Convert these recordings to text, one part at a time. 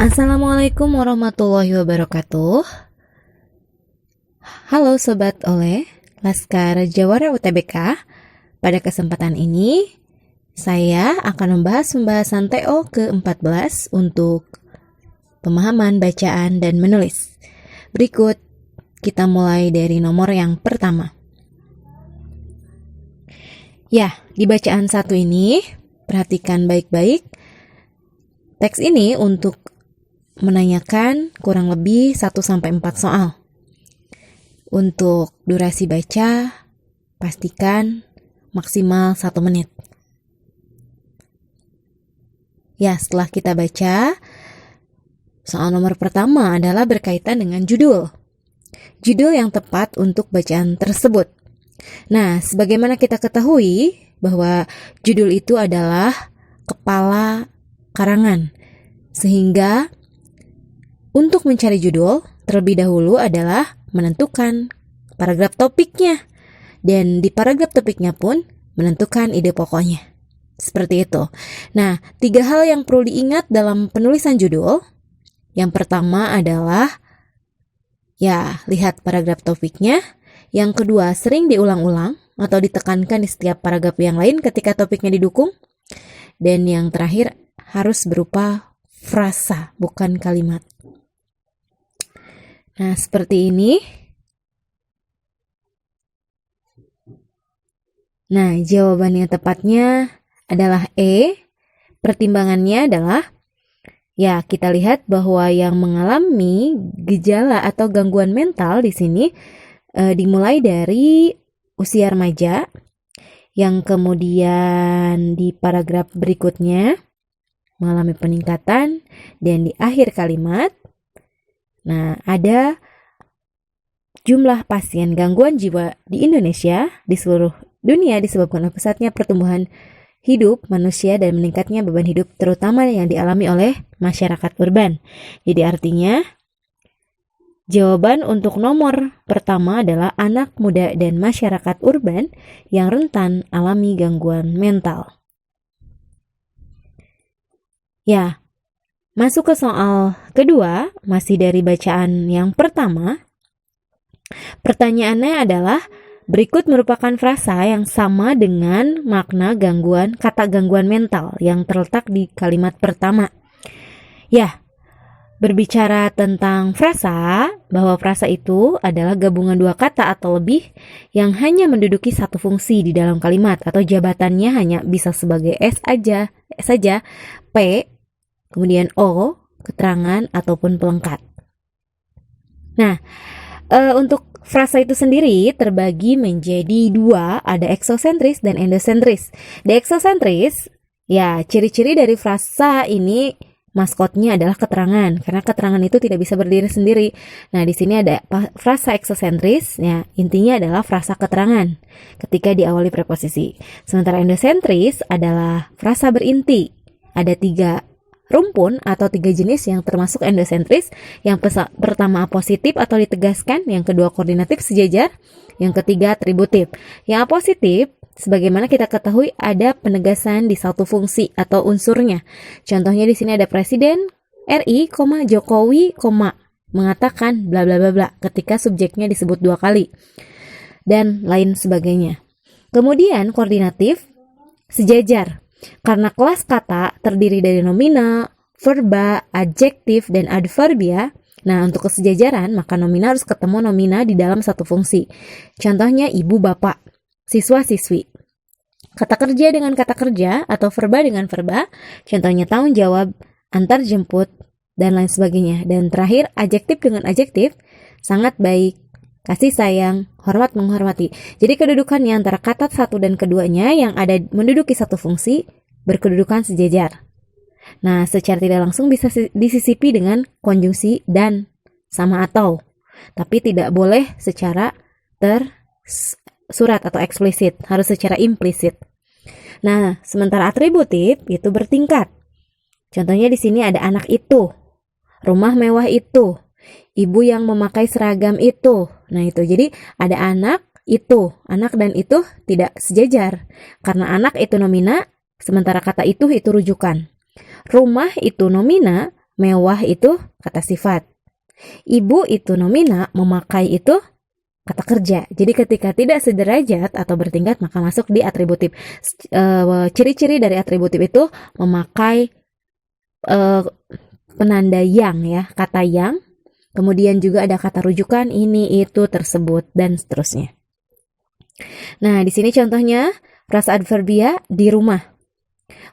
Assalamualaikum warahmatullahi wabarakatuh. Halo Sobat Oleh, Laskar Jawara UTBK. Pada kesempatan ini, saya akan membahas pembahasan TO ke-14 untuk pemahaman bacaan dan menulis. Berikut, kita mulai dari nomor yang pertama. Ya, di bacaan satu ini, perhatikan baik-baik. Teks ini untuk menanyakan kurang lebih 1-4 soal. Untuk durasi baca, pastikan maksimal 1 menit. Ya, setelah kita baca, soal nomor pertama adalah berkaitan dengan judul. Judul yang tepat untuk bacaan tersebut. Nah, sebagaimana kita ketahui bahwa judul itu adalah kepala karangan. Sehingga untuk mencari judul, terlebih dahulu adalah menentukan paragraf topiknya. Dan di paragraf topiknya pun menentukan ide pokoknya. Seperti itu. Nah, 3 hal yang perlu diingat dalam penulisan judul. Yang pertama adalah, lihat paragraf topiknya. Yang kedua, sering diulang-ulang atau ditekankan di setiap paragraf yang lain ketika topiknya didukung. Dan yang terakhir, harus berupa frasa, bukan kalimat. Nah, seperti ini. Nah, jawaban yang tepatnya adalah E. Pertimbangannya adalah, kita lihat bahwa yang mengalami gejala atau gangguan mental di sini dimulai dari usia remaja, yang kemudian di paragraf berikutnya mengalami peningkatan, dan di akhir kalimat, ada jumlah pasien gangguan jiwa di Indonesia, di seluruh dunia disebabkan oleh pesatnya pertumbuhan hidup manusia dan meningkatnya beban hidup terutama yang dialami oleh masyarakat urban. Jadi artinya, jawaban untuk nomor pertama adalah anak muda dan masyarakat urban yang rentan alami gangguan mental. Masuk ke soal kedua, masih dari bacaan yang pertama. Pertanyaannya adalah, berikut merupakan frasa yang sama dengan makna kata gangguan mental yang terletak di kalimat pertama. Berbicara tentang frasa, bahwa frasa itu adalah gabungan 2 kata atau lebih yang hanya menduduki satu fungsi di dalam kalimat, atau jabatannya hanya bisa sebagai S saja, P, kemudian O, keterangan, ataupun pelengkap. Nah, untuk frasa itu sendiri terbagi menjadi 2, ada eksosentris dan endosentris. Di eksosentris, ciri-ciri dari frasa ini maskotnya adalah keterangan, karena keterangan itu tidak bisa berdiri sendiri. Nah, di sini ada frasa eksosentris, intinya adalah frasa keterangan ketika diawali preposisi. Sementara endosentris adalah frasa berinti. Ada 3 rumpun atau 3 jenis yang termasuk endosentris. Yang pertama apositif atau ditegaskan, yang kedua koordinatif sejajar, yang ketiga atributif. Yang apositif, sebagaimana kita ketahui, ada penegasan di satu fungsi atau unsurnya. Contohnya di sini ada Presiden RI, Jokowi, mengatakan bla bla bla bla ketika subjeknya disebut 2 kali dan lain sebagainya. Kemudian koordinatif sejajar. Karena kelas kata terdiri dari nomina, verba, adjektif, dan adverbia. Nah, untuk kesejajaran, maka nomina harus ketemu nomina di dalam satu fungsi. Contohnya ibu, bapak, siswa, siswi. Kata kerja dengan kata kerja atau verba dengan verba. Contohnya tanggung jawab, antar jemput, dan lain sebagainya. Dan terakhir, adjektif dengan adjektif, sangat baik, kasih sayang, hormat, menghormati. Jadi kedudukannya antara kata satu dan keduanya yang ada menduduki satu fungsi berkedudukan sejajar. Nah, secara tidak langsung bisa disisipi dengan konjungsi dan sama atau. Tapi tidak boleh secara tersurat atau eksplisit, harus secara implisit. Nah, sementara atributif itu bertingkat. Contohnya di sini ada anak itu, rumah mewah itu, ibu yang memakai seragam itu. Nah, itu jadi ada anak itu, anak dan itu tidak sejajar. Karena anak itu nomina, sementara kata itu rujukan. Rumah itu nomina, mewah itu kata sifat. Ibu itu nomina, memakai itu kata kerja. Jadi ketika tidak sederajat atau bertingkat maka masuk di atributif. Ciri-ciri dari atributif itu memakai penanda yang ya, kata yang. Kemudian juga ada kata rujukan ini, itu, tersebut, dan seterusnya. Nah, di sini contohnya frasa adverbia di rumah.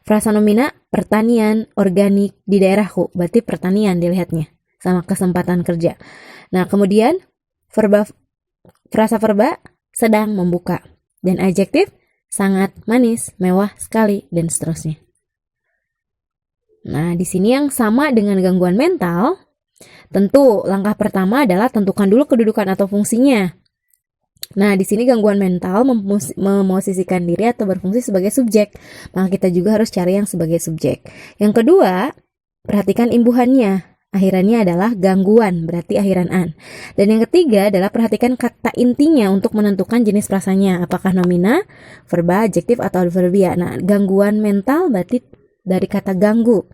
Frasa nomina pertanian organik di daerahku. Berarti pertanian dilihatnya sama kesempatan kerja. Nah, kemudian frasa verba sedang membuka. Dan adjektif sangat manis, mewah sekali, dan seterusnya. Nah, di sini yang sama dengan gangguan mental, tentu langkah pertama adalah tentukan dulu kedudukan atau fungsinya. Nah, di sini gangguan mental memosisikan diri atau berfungsi sebagai subjek. Maka kita juga harus cari yang sebagai subjek. Yang kedua, perhatikan imbuhannya. Akhirannya adalah gangguan, berarti akhiran an. Dan yang ketiga adalah perhatikan kata intinya untuk menentukan jenis frasanya. Apakah nomina, verba, adjektif, atau adverbia. Nah, gangguan mental berarti dari kata ganggu.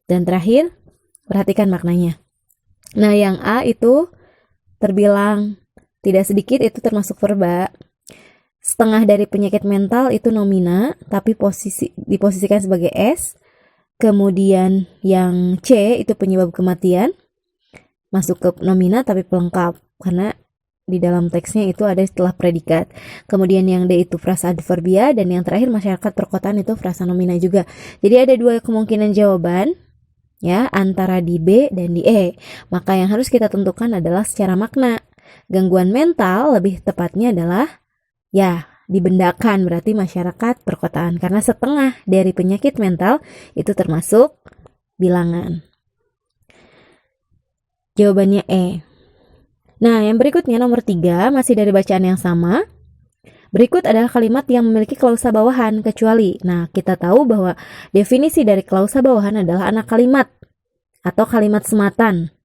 Dan terakhir, perhatikan maknanya. Nah, yang A itu terbilang tidak sedikit, itu termasuk verba. Setengah dari penyakit mental itu nomina, tapi diposisikan sebagai S. Kemudian yang C itu penyebab kematian, masuk ke nomina tapi pelengkap, karena di dalam teksnya itu ada setelah predikat. Kemudian yang D itu frasa adverbia, dan yang terakhir masyarakat perkotaan itu frasa nomina juga. Jadi ada dua kemungkinan jawaban, ya, antara di B dan di E. Maka yang harus kita tentukan adalah secara makna. Gangguan mental lebih tepatnya adalah ya dibendakan, berarti masyarakat perkotaan, karena setengah dari penyakit mental itu termasuk bilangan. Jawabannya E. Nah, yang berikutnya nomor 3 masih dari bacaan yang sama. Berikut adalah kalimat yang memiliki klausa bawahan kecuali. Nah, kita tahu bahwa definisi dari klausa bawahan adalah anak kalimat atau kalimat sematan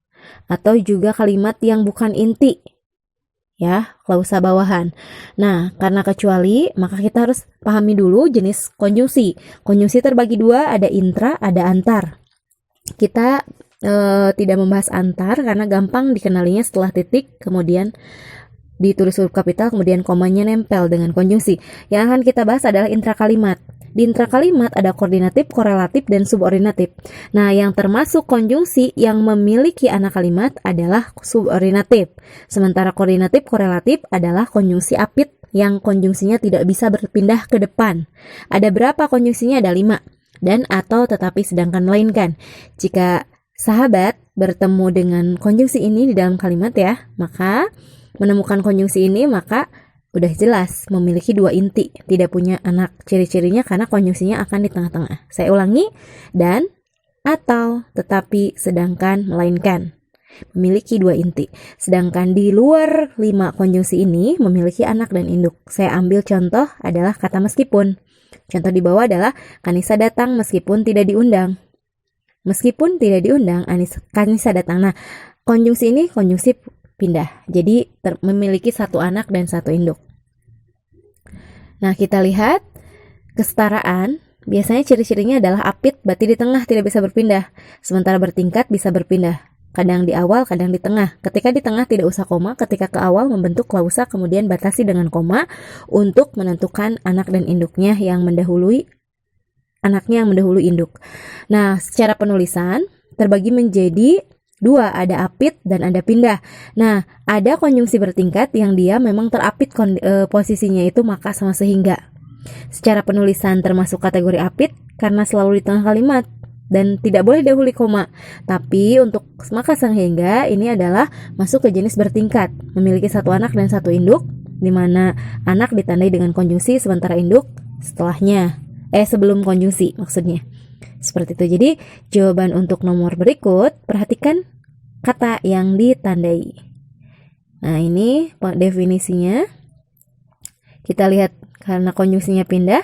atau juga kalimat yang bukan inti. Ya, klausa bawahan. Nah, karena kecuali, maka kita harus pahami dulu jenis konjungsi. Konjungsi terbagi dua, ada intra, ada antar. Kita tidak membahas antar karena gampang dikenalinya setelah titik, kemudian ditulis huruf kapital, kemudian komanya nempel dengan konjungsi. Yang akan kita bahas adalah intrakalimat. Di intrakalimat ada koordinatif, korelatif, dan subordinatif. Nah, yang termasuk konjungsi yang memiliki anak kalimat adalah subordinatif. Sementara koordinatif, korelatif adalah konjungsi apit yang konjungsinya tidak bisa berpindah ke depan. Ada berapa konjungsinya? Ada 5. Dan atau tetapi sedangkan melainkan. Jika sahabat bertemu dengan konjungsi ini di dalam kalimat ya, maka menemukan konjungsi ini maka udah jelas memiliki 2 inti, tidak punya anak. Ciri-cirinya karena konjungsinya akan di tengah-tengah. Saya ulangi, dan atau tetapi sedangkan melainkan memiliki 2 inti. Sedangkan di luar 5 konjungsi ini memiliki anak dan induk. Saya ambil contoh adalah kata meskipun. Contoh di bawah adalah Kanisa datang meskipun tidak diundang. Meskipun tidak diundang, Kanisa datang. Nah, konjungsi ini konjungsi pindah. Jadi memiliki 1 anak dan 1 induk. Nah, kita lihat kesetaraan. Biasanya ciri-cirinya adalah apit, berarti di tengah tidak bisa berpindah. Sementara bertingkat bisa berpindah. Kadang di awal, kadang di tengah. Ketika di tengah tidak usah koma, ketika ke awal membentuk klausa kemudian batasi dengan koma untuk menentukan anak dan induknya yang mendahului anaknya yang mendahului induk. Nah, secara penulisan terbagi menjadi 2, ada apit dan ada pindah. Nah, ada konjungsi bertingkat yang dia memang terapit posisinya itu maka sama sehingga. Secara penulisan termasuk kategori apit karena selalu di tengah kalimat dan tidak boleh dahului koma. Tapi untuk maka sehingga ini adalah masuk ke jenis bertingkat, memiliki 1 anak dan 1 induk, di mana anak ditandai dengan konjungsi sementara induk setelahnya. Sebelum konjungsi maksudnya. Seperti itu. Jadi jawaban untuk nomor berikut, perhatikan kata yang ditandai. Nah, ini definisinya. Kita lihat karena konjungsinya pindah.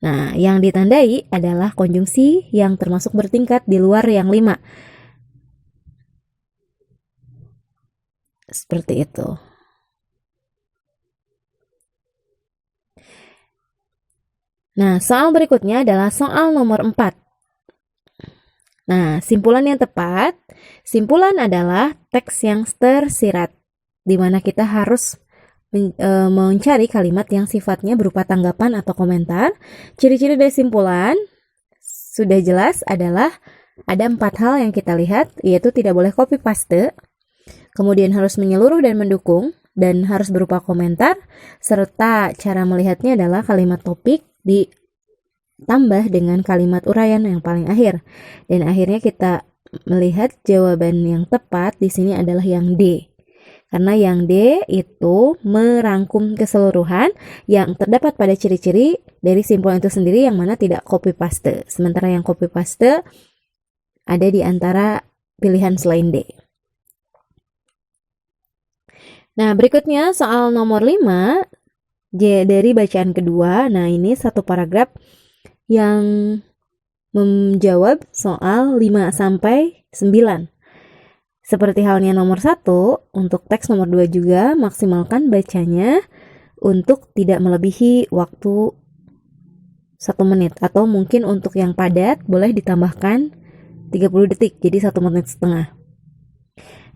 Nah, yang ditandai adalah konjungsi yang termasuk bertingkat di luar yang 5. Seperti itu. Nah, soal berikutnya adalah soal nomor 4. Nah, simpulan yang tepat, simpulan adalah teks yang tersirat, di mana kita harus mencari kalimat yang sifatnya berupa tanggapan atau komentar. Ciri-ciri dari simpulan sudah jelas adalah ada 4 hal yang kita lihat, yaitu tidak boleh copy paste, kemudian harus menyeluruh dan mendukung, dan harus berupa komentar, serta cara melihatnya adalah kalimat topik ditambah dengan kalimat uraian yang paling akhir. Dan akhirnya kita melihat jawaban yang tepat di sini adalah yang D. Karena yang D itu merangkum keseluruhan yang terdapat pada ciri-ciri dari simpulan itu sendiri yang mana tidak copy paste. Sementara yang copy paste ada di antara pilihan selain D. Nah, berikutnya soal nomor 5 dari bacaan kedua. Nah, ini satu paragraf yang menjawab soal 5 sampai 9. Seperti halnya nomor 1, untuk teks nomor 2 juga maksimalkan bacanya untuk tidak melebihi waktu 1 menit. Atau mungkin untuk yang padat boleh ditambahkan 30 detik, jadi 1 menit setengah.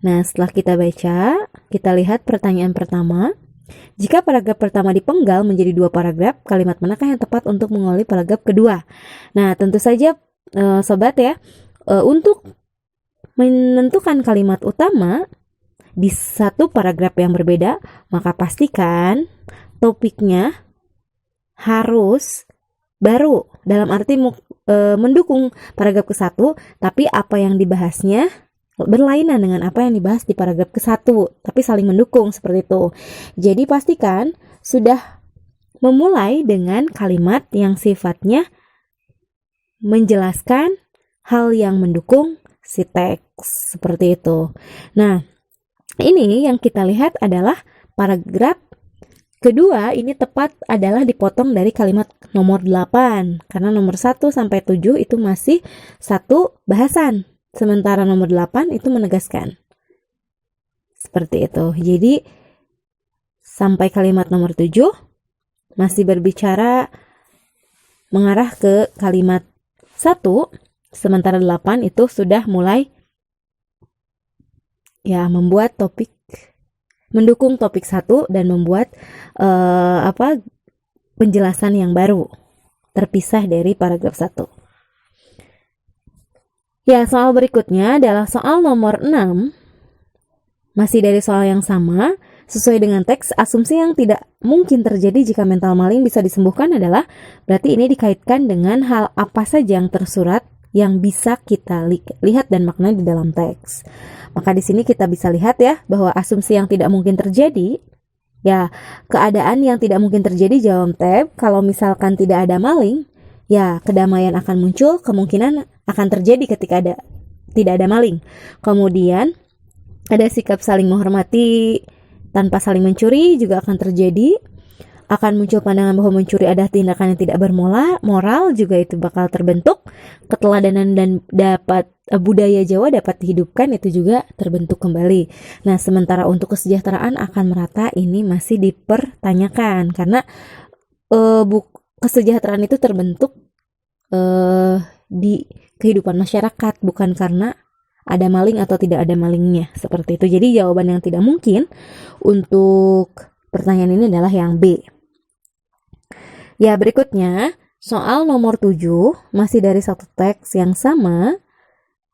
Nah, setelah kita baca, kita lihat pertanyaan pertama. Jika paragraf pertama dipenggal menjadi 2 paragraf, kalimat manakah yang tepat untuk mengawali paragraf kedua? Nah, tentu saja sobat ya, untuk menentukan kalimat utama di satu paragraf yang berbeda, maka pastikan topiknya harus baru, dalam arti mendukung paragraf ke-1, tapi apa yang dibahasnya berlainan dengan apa yang dibahas di paragraf ke-1, tapi saling mendukung seperti itu. Jadi pastikan sudah memulai dengan kalimat yang sifatnya menjelaskan hal yang mendukung si teks, seperti itu. Nah, ini yang kita lihat adalah paragraf kedua, ini tepat adalah dipotong dari kalimat nomor 8, karena nomor 1 sampai 7 itu masih satu bahasan, sementara nomor 8 itu menegaskan. Seperti itu. Jadi sampai kalimat nomor 7 masih berbicara mengarah ke kalimat 1, sementara 8 itu sudah mulai ya membuat topik, mendukung topik 1 dan membuat penjelasan yang baru terpisah dari paragraf 1. Ya, soal berikutnya adalah soal nomor 6. Masih dari soal yang sama, sesuai dengan teks, asumsi yang tidak mungkin terjadi jika mental maling bisa disembuhkan adalah, berarti ini dikaitkan dengan hal apa saja yang tersurat yang bisa kita lihat dan makna di dalam teks. Maka di sini kita bisa lihat ya, bahwa asumsi yang tidak mungkin terjadi, ya keadaan yang tidak mungkin terjadi jawab tab, kalau misalkan tidak ada maling, ya kedamaian akan muncul, kemungkinan akan terjadi ketika tidak ada maling. Kemudian ada sikap saling menghormati tanpa saling mencuri juga akan terjadi. Akan muncul pandangan bahwa mencuri adalah tindakan yang tidak bermoral, juga itu bakal terbentuk. Keteladanan dan budaya Jawa dapat dihidupkan, itu juga terbentuk kembali. Nah, sementara untuk kesejahteraan akan merata, ini masih dipertanyakan karena kesejahteraan itu terbentuk di kehidupan masyarakat, bukan karena ada maling atau tidak ada malingnya, seperti itu. Jadi jawaban yang tidak mungkin untuk pertanyaan ini adalah yang B. Ya, berikutnya soal nomor 7 masih dari satu teks yang sama.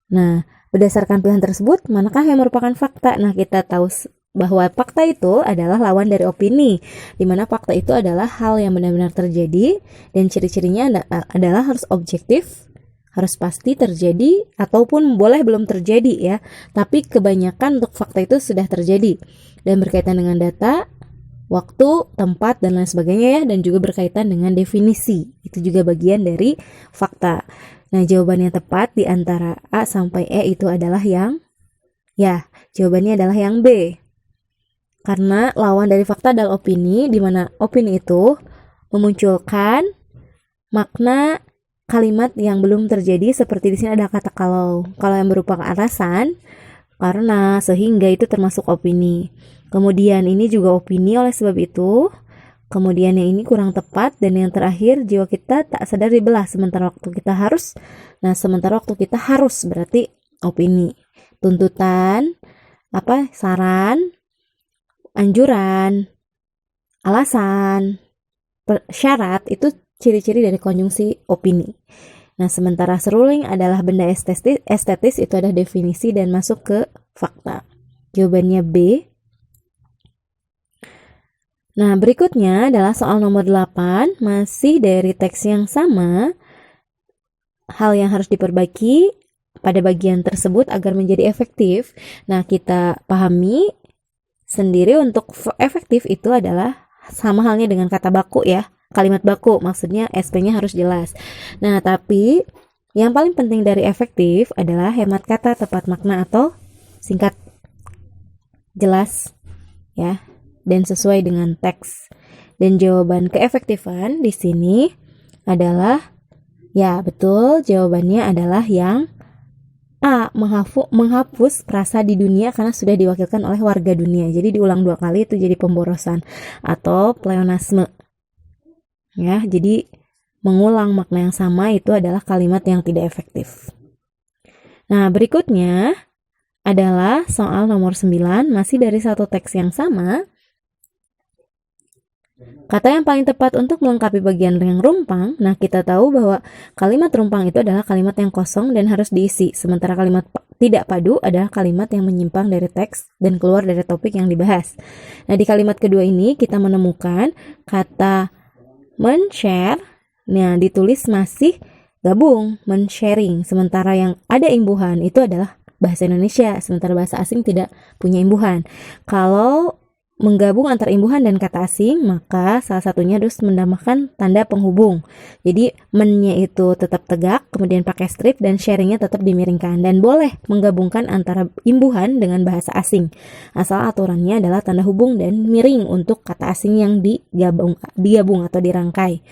Nah, berdasarkan pilihan tersebut, manakah yang merupakan fakta? Nah, kita tahu bahwa fakta itu adalah lawan dari opini, di mana fakta itu adalah hal yang benar-benar terjadi dan ciri-cirinya adalah harus objektif, harus pasti terjadi, ataupun boleh belum terjadi ya, tapi kebanyakan untuk fakta itu sudah terjadi dan berkaitan dengan data, waktu, tempat, dan lain sebagainya ya, dan juga berkaitan dengan definisi. Itu juga bagian dari fakta. Nah, jawaban yang tepat di antara A sampai E itu adalah jawabannya adalah yang B. Karena lawan dari fakta adalah opini, di mana opini itu memunculkan makna kalimat yang belum terjadi, seperti di sini ada kata kalau yang berupa alasan, karena, sehingga itu termasuk opini. Kemudian ini juga opini, oleh sebab itu Kemudian yang ini kurang tepat, dan yang terakhir jiwa kita tak sadar dibelah sementara waktu kita harus. Nah, sementara waktu kita harus berarti opini, tuntutan, saran, anjuran, alasan, syarat itu ciri-ciri dari konjungsi opini. Nah, sementara seruling adalah benda estetis itu ada definisi dan masuk ke fakta. Jawabannya B. Nah, berikutnya adalah soal nomor 8, masih dari teks yang sama. Hal yang harus diperbaiki pada bagian tersebut agar menjadi efektif. Nah, kita pahami sendiri untuk efektif itu adalah sama halnya dengan kata baku ya. Kalimat baku, maksudnya SP-nya harus jelas. Nah, tapi yang paling penting dari efektif adalah hemat kata, tepat makna atau singkat, jelas ya, dan sesuai dengan teks. Dan jawaban keefektifan di sini adalah, ya betul, jawabannya adalah yang A, menghapus frasa di dunia karena sudah diwakilkan oleh warga dunia. Jadi diulang 2 kali itu jadi pemborosan atau pleonasme. Ya, jadi mengulang makna yang sama itu adalah kalimat yang tidak efektif. Nah, berikutnya adalah soal nomor 9, masih dari satu teks yang sama. Kata yang paling tepat untuk melengkapi bagian yang rumpang. Nah, kita tahu bahwa kalimat rumpang itu adalah kalimat yang kosong dan harus diisi. Sementara kalimat tidak padu adalah kalimat yang menyimpang dari teks dan keluar dari topik yang dibahas. Nah, di kalimat kedua ini kita menemukan kata men-share. Nah, ditulis masih gabung, men-sharing. Sementara yang ada imbuhan itu adalah bahasa Indonesia. Sementara bahasa asing tidak punya imbuhan. Kalau menggabung antara imbuhan dan kata asing, maka salah satunya harus menambahkan tanda penghubung. Jadi men-nya itu tetap tegak, kemudian pakai strip, dan sharingnya tetap dimiringkan. Dan boleh menggabungkan antara imbuhan dengan bahasa asing. Asal aturannya adalah tanda hubung dan miring untuk kata asing yang digabung atau dirangkai.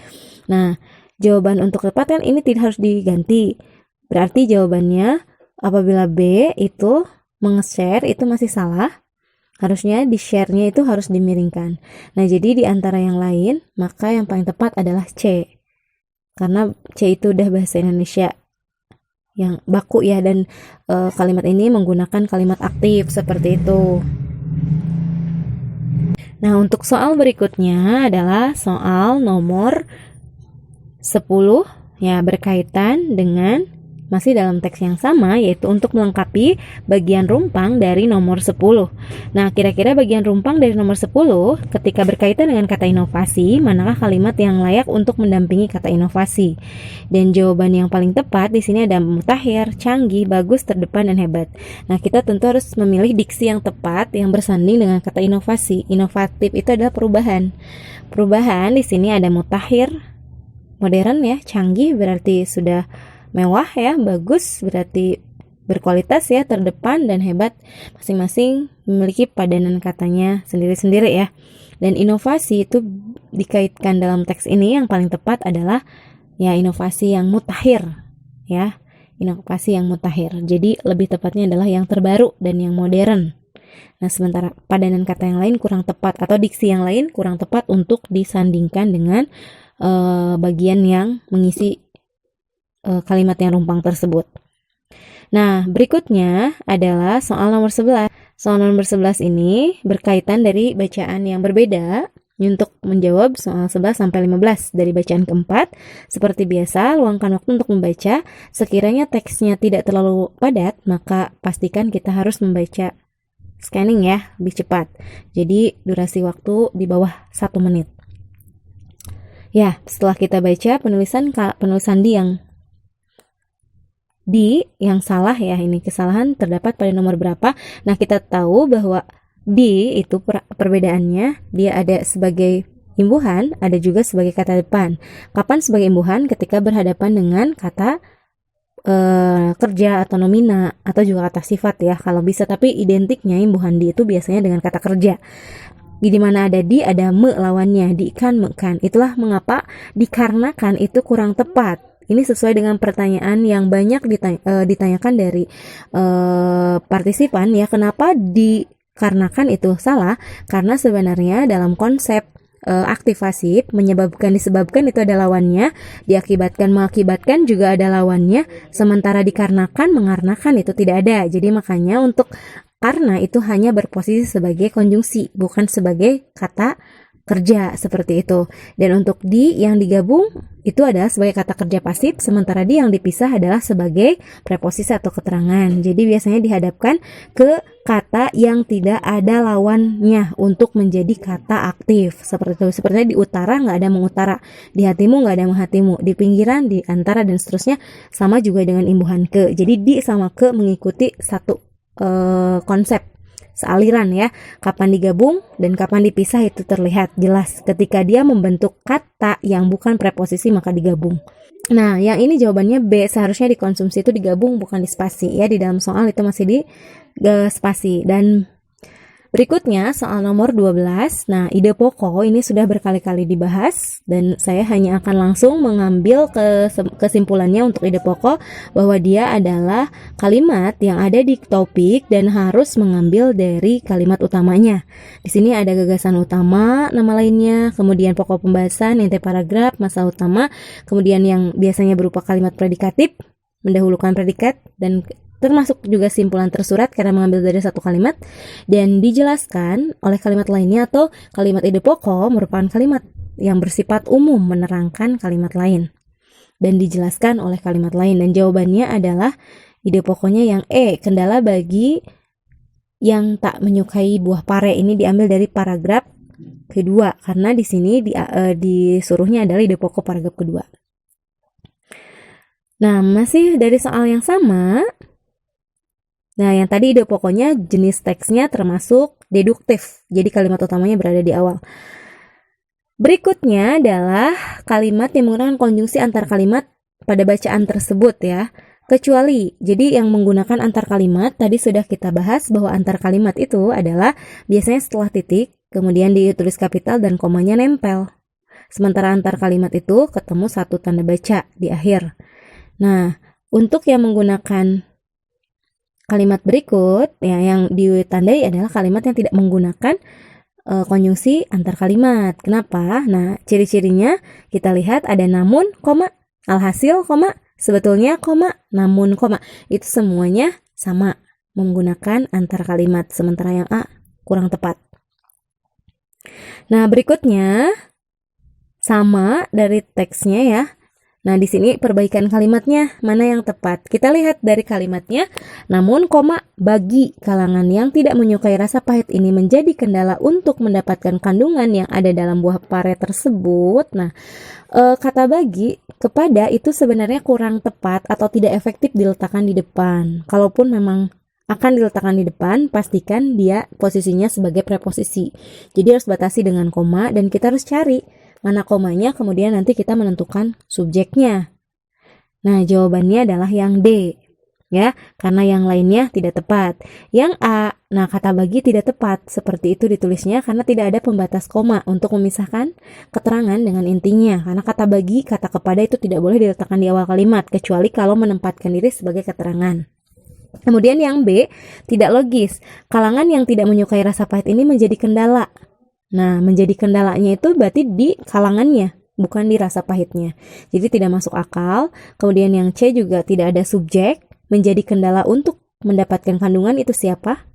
Nah, jawaban untuk kepatan ini tidak harus diganti. Berarti jawabannya apabila B itu meng-share itu masih salah. Harusnya di share-nya itu harus dimiringkan. Nah, jadi di antara yang lain, maka yang paling tepat adalah C. Karena C itu udah bahasa Indonesia yang baku ya, dan kalimat ini menggunakan kalimat aktif seperti itu. Nah, untuk soal berikutnya adalah soal nomor 10 ya, berkaitan dengan masih dalam teks yang sama, yaitu untuk melengkapi bagian rumpang dari nomor 10. Nah, kira-kira bagian rumpang dari nomor 10 ketika berkaitan dengan kata inovasi, manakah kalimat yang layak untuk mendampingi kata inovasi? Dan jawaban yang paling tepat di sini ada mutakhir, canggih, bagus, terdepan, dan hebat. Nah, kita tentu harus memilih diksi yang tepat yang bersanding dengan kata inovasi. Inovatif itu adalah perubahan. Perubahan di sini ada mutakhir, modern ya, canggih berarti sudah mewah ya, bagus berarti berkualitas ya, terdepan, dan hebat masing-masing memiliki padanan katanya sendiri-sendiri ya. Dan inovasi itu dikaitkan dalam teks ini yang paling tepat adalah ya inovasi yang mutakhir ya, inovasi yang mutakhir. Jadi lebih tepatnya adalah yang terbaru dan yang modern. Nah, sementara padanan kata yang lain kurang tepat atau diksi yang lain kurang tepat untuk disandingkan dengan bagian yang mengisi kalimat yang rumpang tersebut. Nah, berikutnya adalah soal nomor 11. Soal nomor 11 ini berkaitan dari bacaan yang berbeda. Untuk menjawab soal 11 sampai 15 dari bacaan keempat, seperti biasa, luangkan waktu untuk membaca. Sekiranya teksnya tidak terlalu padat, maka pastikan kita harus membaca scanning ya, lebih cepat. Jadi, durasi waktu di bawah 1 menit. Ya, setelah kita baca penulisan yang salah ya, ini kesalahan terdapat pada nomor berapa. Nah, kita tahu bahwa di itu perbedaannya, dia ada sebagai imbuhan, ada juga sebagai kata depan. Kapan sebagai imbuhan? Ketika berhadapan dengan kata kerja atau nomina atau juga kata sifat ya, kalau bisa. Tapi identiknya imbuhan di itu biasanya dengan kata kerja. Di mana ada di, ada me lawannya, dikan, mekan. Itulah mengapa dikarenakan itu kurang tepat. Ini sesuai dengan pertanyaan yang banyak ditanyakan dari partisipan ya. Kenapa dikarenakan itu salah? Karena sebenarnya dalam konsep aktif pasif, menyebabkan disebabkan itu ada lawannya, diakibatkan mengakibatkan juga ada lawannya, sementara dikarenakan mengarenakan itu tidak ada. Jadi makanya untuk karena itu hanya berposisi sebagai konjungsi, bukan sebagai kata kerja seperti itu. Dan untuk di yang digabung itu adalah sebagai kata kerja pasif, sementara di yang dipisah adalah sebagai preposisi atau keterangan. Jadi biasanya dihadapkan ke kata yang tidak ada lawannya untuk menjadi kata aktif seperti itu. Sepertinya di utara nggak ada mengutara, di hatimu nggak ada menghatimu, di pinggiran, di antara dan seterusnya. Sama juga dengan imbuhan ke. Jadi di sama ke mengikuti satu konsep sealiran ya. Kapan digabung dan kapan dipisah itu terlihat jelas ketika dia membentuk kata yang bukan preposisi maka digabung. Nah, yang ini jawabannya B, seharusnya dikonsumsi itu digabung bukan di spasi ya. Di dalam soal itu masih di spasi. Dan berikutnya soal nomor 12. Nah, ide pokok ini sudah berkali-kali dibahas dan saya hanya akan langsung mengambil kesimpulannya untuk ide pokok bahwa dia adalah kalimat yang ada di topik dan harus mengambil dari kalimat utamanya. Di sini ada gagasan utama, nama lainnya, kemudian pokok pembahasan, inti paragraf, masalah utama, kemudian yang biasanya berupa kalimat predikatif, mendahulukan predikat, dan termasuk juga simpulan tersurat karena mengambil dari satu kalimat dan dijelaskan oleh kalimat lainnya atau kalimat ide pokok merupakan kalimat yang bersifat umum menerangkan kalimat lain dan dijelaskan oleh kalimat lain. Dan jawabannya adalah ide pokoknya yang E, kendala bagi yang tak menyukai buah pare. Ini diambil dari paragraf kedua karena di sini disuruhnya adalah ide pokok paragraf kedua. Nah, masih dari soal yang sama. Nah, yang tadi ide pokoknya jenis teksnya termasuk deduktif. Jadi kalimat utamanya berada di awal. Berikutnya adalah kalimat yang menggunakan konjungsi antar kalimat pada bacaan tersebut ya. Kecuali, jadi yang menggunakan antar kalimat tadi sudah kita bahas bahwa antar kalimat itu adalah biasanya setelah titik, kemudian ditulis kapital dan komanya nempel. Sementara antar kalimat itu ketemu satu tanda baca di akhir. Nah, untuk yang menggunakan kalimat berikut ya, yang ditandai adalah kalimat yang tidak menggunakan konjungsi antar kalimat. Kenapa? Nah, ciri-cirinya kita lihat ada namun, koma, alhasil, koma, sebetulnya, koma, namun, koma. Itu semuanya sama menggunakan antar kalimat, sementara yang A kurang tepat. Nah, berikutnya sama dari teksnya ya. Nah, di sini perbaikan kalimatnya mana yang tepat? Kita lihat dari kalimatnya. Namun, koma, bagi kalangan yang tidak menyukai rasa pahit ini menjadi kendala untuk mendapatkan kandungan yang ada dalam buah pare tersebut. Nah, kata bagi kepada itu sebenarnya kurang tepat atau tidak efektif diletakkan di depan. Kalaupun memang akan diletakkan di depan, pastikan dia posisinya sebagai preposisi. Jadi harus batasi dengan koma dan kita harus cari mana komanya, kemudian nanti kita menentukan subjeknya. Nah, jawabannya adalah yang D. Ya, karena yang lainnya tidak tepat. Yang A, nah kata bagi tidak tepat. Seperti itu ditulisnya karena tidak ada pembatas koma untuk memisahkan keterangan dengan intinya. Karena kata bagi, kata kepada itu tidak boleh diletakkan di awal kalimat, kecuali kalau menempatkan diri sebagai keterangan. Kemudian yang B, tidak logis. Kalangan yang tidak menyukai rasa pahit ini menjadi kendala. Nah, menjadi kendalanya itu berarti di kalangannya, bukan di rasa pahitnya. Jadi tidak masuk akal. Kemudian yang C juga tidak ada subjek, menjadi kendala untuk mendapatkan kandungan itu siapa?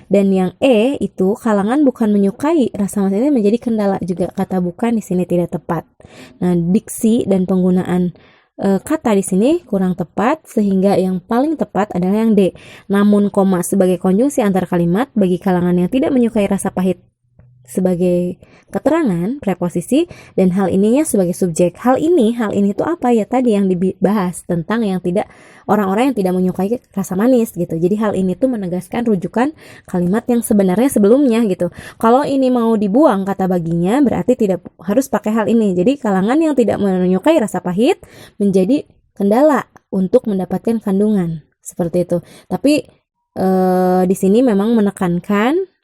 Dan yang E itu kalangan bukan menyukai rasa pahit ini menjadi kendala juga. Kata bukan di sini tidak tepat. Nah, diksi dan penggunaan kata di sini kurang tepat, sehingga yang paling tepat adalah yang D. Namun koma sebagai konjungsi antar kalimat bagi kalangan yang tidak menyukai rasa pahit sebagai keterangan, preposisi, dan hal ininya sebagai subjek. Hal ini itu apa ya? Tadi yang dibahas tentang yang tidak, orang-orang yang tidak menyukai rasa manis gitu. Jadi hal ini tuh menegaskan rujukan kalimat yang sebenarnya sebelumnya gitu. Kalau ini mau dibuang kata baginya, berarti tidak harus pakai hal ini. Jadi kalangan yang tidak menyukai rasa pahit menjadi kendala untuk mendapatkan kandungan. Seperti itu. Tapi di sini memang menekankan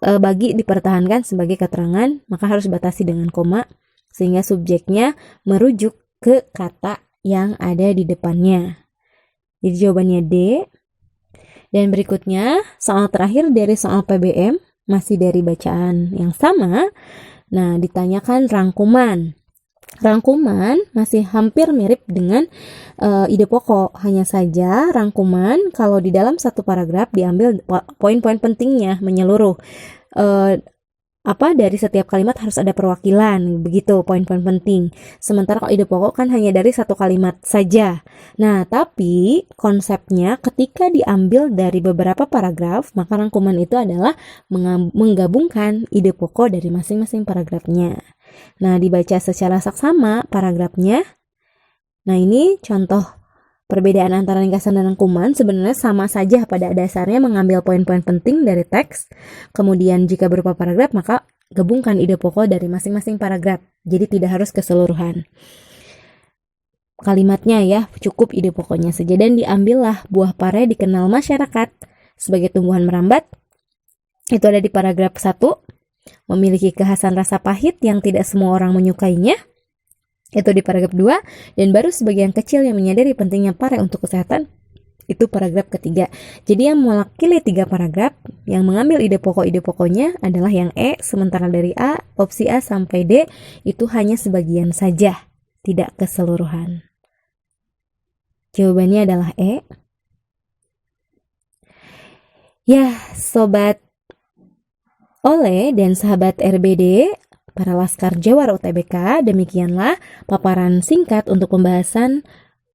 bagi dipertahankan sebagai keterangan, maka harus batasi dengan koma sehingga subjeknya merujuk ke kata yang ada di depannya. Jadi jawabannya D. Dan berikutnya soal terakhir dari soal PBM, masih dari bacaan yang sama. Nah, ditanyakan rangkuman. Rangkuman masih hampir mirip dengan ide pokok. Hanya saja rangkuman kalau di dalam satu paragraf diambil poin-poin pentingnya menyeluruh. Dari setiap kalimat harus ada perwakilan, begitu poin-poin penting. Sementara kalau ide pokok kan hanya dari satu kalimat saja. Nah, tapi konsepnya ketika diambil dari beberapa paragraf, maka rangkuman itu adalah menggabungkan ide pokok dari masing-masing paragrafnya. Nah, dibaca secara saksama paragrafnya. Nah, ini contoh perbedaan antara ringkasan dan rangkuman. Sebenarnya sama saja pada dasarnya, mengambil poin-poin penting dari teks. Kemudian jika berupa paragraf, maka gabungkan ide pokok dari masing-masing paragraf. Jadi tidak harus keseluruhan kalimatnya ya, cukup ide pokoknya saja. Dan diambillah buah pare dikenal masyarakat sebagai tumbuhan merambat. Itu ada di paragraf 1. Memiliki kekhasan rasa pahit yang tidak semua orang menyukainya. Itu di paragraf 2, dan baru sebagian kecil yang menyadari pentingnya pare untuk kesehatan. Itu paragraf ketiga. Jadi yang mewakili 3 paragraf, yang mengambil ide pokoknya adalah yang E, sementara dari A, opsi A sampai D, itu hanya sebagian saja, tidak keseluruhan. Jawabannya adalah E. Ya, Sobat Ole dan sahabat RBD, para Laskar Jawara UTBK, demikianlah paparan singkat untuk pembahasan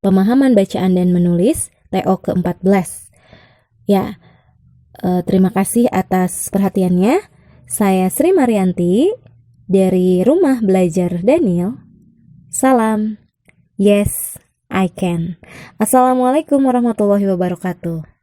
pemahaman bacaan dan menulis TO ke-14. Ya, terima kasih atas perhatiannya. Saya Sri Marianti dari Rumah Belajar Daniel. Salam. Yes, I can. Assalamualaikum warahmatullahi wabarakatuh.